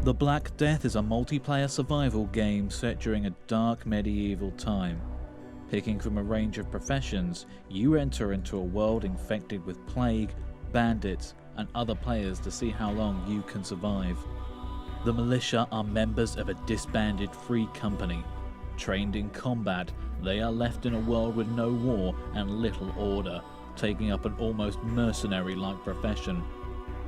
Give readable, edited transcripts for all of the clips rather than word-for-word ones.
The Black Death is a multiplayer survival game set during a dark medieval time. Picking from a range of professions, you enter into a world infected with plague, bandits, and other players to see how long you can survive. The militia are members of a disbanded free company. Trained in combat, they are left in a world with no war and little order, taking up an almost mercenary-like profession.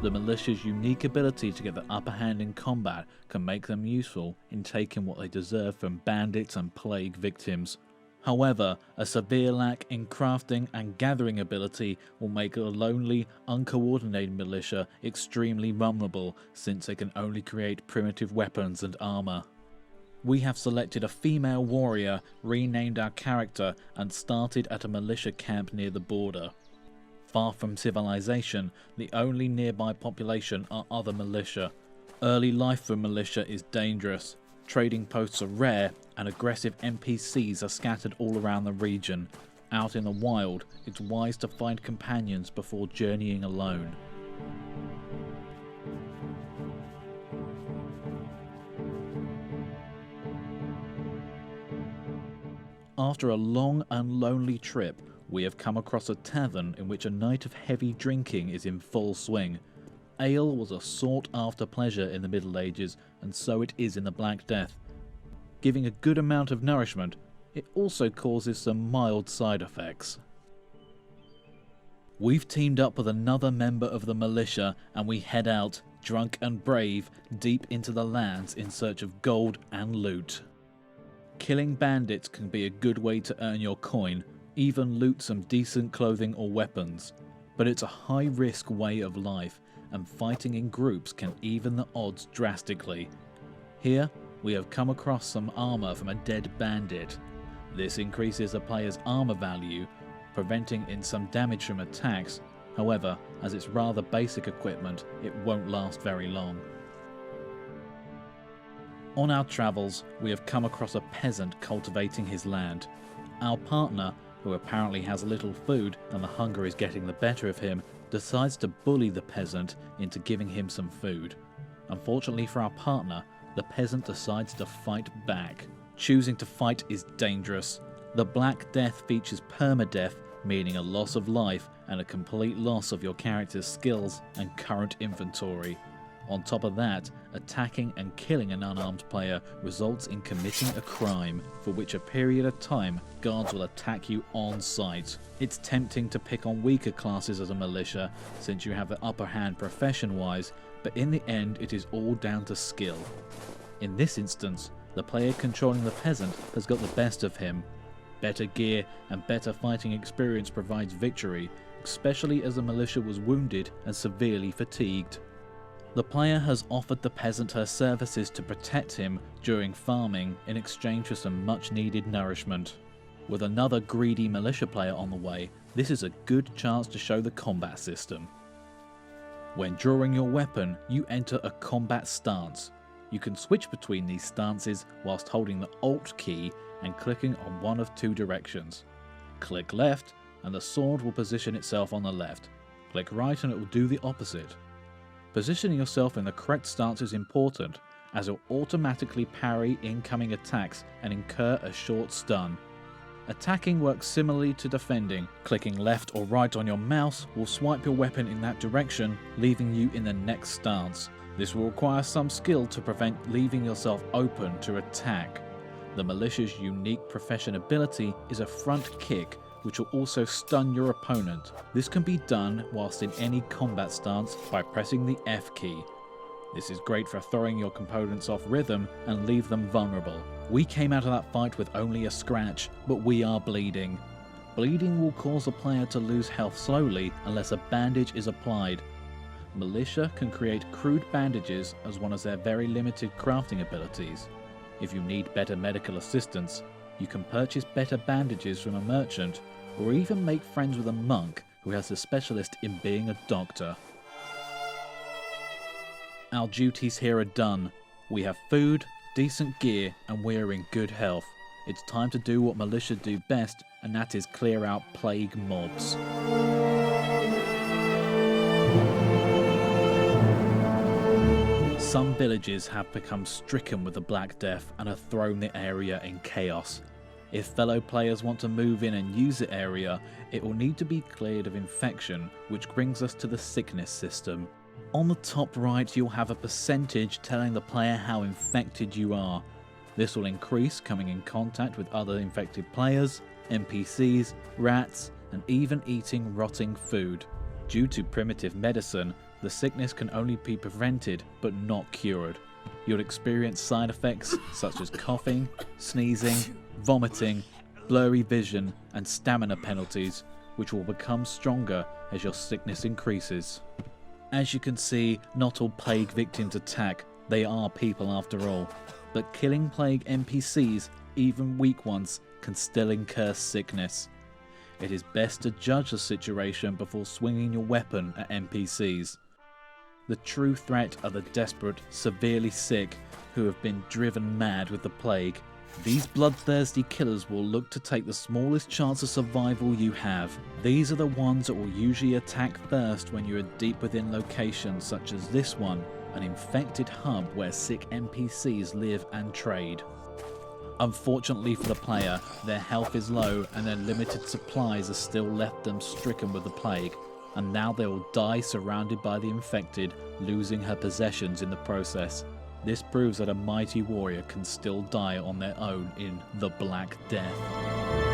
The militia's unique ability to get the upper hand in combat can make them useful in taking what they deserve from bandits and plague victims. However, a severe lack in crafting and gathering ability will make a lonely, uncoordinated militia extremely vulnerable, since they can only create primitive weapons and armor. We have selected a female warrior, renamed our character, and started at a militia camp near the border. Far from civilization, the only nearby population are other militia. Early life for militia is dangerous. Trading posts are rare, and aggressive NPCs are scattered all around the region. Out in the wild, it's wise to find companions before journeying alone. After a long and lonely trip, we have come across a tavern in which a night of heavy drinking is in full swing. Ale was a sought-after pleasure in the Middle Ages, and so it is in the Black Death. Giving a good amount of nourishment, it also causes some mild side effects. We've teamed up with another member of the militia, and we head out, drunk and brave, deep into the lands in search of gold and loot. Killing bandits can be a good way to earn your coin, even loot some decent clothing or weapons, but it's a high-risk way of life, and fighting in groups can even the odds drastically. Here, we have come across some armor from a dead bandit. This increases a player's armor value, preventing in some damage from attacks. However, as it's rather basic equipment, it won't last very long. On our travels, we have come across a peasant cultivating his land. Our partner, who apparently has little food and the hunger is getting the better of him, decides to bully the peasant into giving him some food. Unfortunately for our partner, the peasant decides to fight back. Choosing to fight is dangerous. The Black Death features permadeath, meaning a loss of life and a complete loss of your character's skills and current inventory. On top of that, attacking and killing an unarmed player results in committing a crime, for which a period of time guards will attack you on sight. It's tempting to pick on weaker classes as a militia, since you have the upper hand profession-wise, but in the end it is all down to skill. In this instance, the player controlling the peasant has got the best of him. Better gear and better fighting experience provides victory, especially as the militia was wounded and severely fatigued. The player has offered the peasant her services to protect him during farming in exchange for some much needed nourishment. With another greedy militia player on the way, this is a good chance to show the combat system. When drawing your weapon, you enter a combat stance. You can switch between these stances whilst holding the Alt key and clicking on one of two directions. Click left and the sword will position itself on the left. Click right and it will do the opposite. Positioning yourself in the correct stance is important, as it will automatically parry incoming attacks and incur a short stun. Attacking works similarly to defending. Clicking left or right on your mouse will swipe your weapon in that direction, leaving you in the next stance. This will require some skill to prevent leaving yourself open to attack. The militia's unique profession ability is a front kick, which will also stun your opponent. This can be done whilst in any combat stance by pressing the F key. This is great for throwing your components off rhythm and leave them vulnerable. We came out of that fight with only a scratch, but we are bleeding. Bleeding will cause a player to lose health slowly unless a bandage is applied. Militia can create crude bandages as one of their very limited crafting abilities. If you need better medical assistance, you can purchase better bandages from a merchant, or even make friends with a monk who has a specialist in being a doctor. Our duties here are done. We have food, decent gear, and we are in good health. It's time to do what militia do best, and that is clear out plague mobs. Some villages have become stricken with the Black Death and have thrown the area in chaos. If fellow players want to move in and use the area, it will need to be cleared of infection, which brings us to the sickness system. On the top right, you'll have a percentage telling the player how infected you are. This will increase coming in contact with other infected players, NPCs, rats, and even eating rotting food. Due to primitive medicine, the sickness can only be prevented but not cured. You'll experience side effects such as coughing, sneezing, vomiting, blurry vision, and stamina penalties, which will become stronger as your sickness increases. As you can see, not all plague victims attack, they are people after all. But killing plague NPCs, even weak ones, can still incur sickness. It is best to judge the situation before swinging your weapon at NPCs. The true threat are the desperate, severely sick, who have been driven mad with the plague. These bloodthirsty killers will look to take the smallest chance of survival you have. These are the ones that will usually attack first when you are deep within locations such as this one, an infected hub where sick NPCs live and trade. Unfortunately for the player, their health is low and their limited supplies have still left them stricken with the plague, and now they will die surrounded by the infected, losing her possessions in the process. This proves that a mighty warrior can still die on their own in the Black Death.